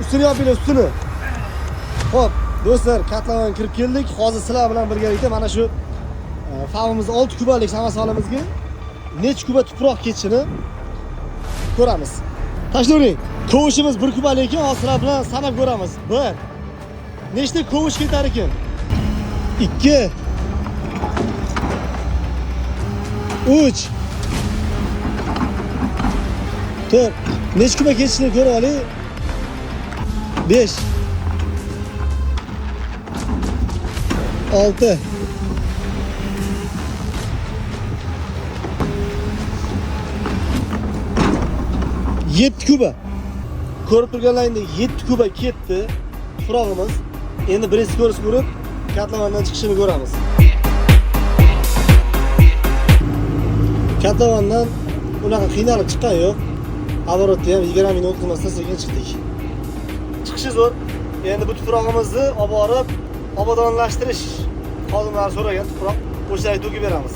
ustini yopinglar, ustini. Xo'p, do'stlar, katlamanga kirib keldik. Hozir sizlar bilan birgalikda mana shu favimiz 6 kubalik samasolimizga necha kuba tuproq ketishini ko'ramiz. Tashlavering. Kovushimiz 1 kubalik ekan, hozir sizlar bilan sanab ko'ramiz. 1. Nechta kovush ketar ekan? 2. 3. 4. Necha kuba ketishini ko'rib oling. 5. 6. 7 kuba. Ko'rib turganlaringdek 7 kuba ketdi tuprog'imiz. Endi birinchi ko'rish ko'rib, katlamandan chiqishini ko'ramiz. Katlamandan unaqa qiynalib chiqqan yo'q. Aborotda ham 20 minut o'tmasdan sekin chiqdik. Chiqishi zo'r. Endi bu tuprog'imizni olib borib obodonlashtirish xodimlari so'ragan tuproq o'shalarga to'kib beramiz.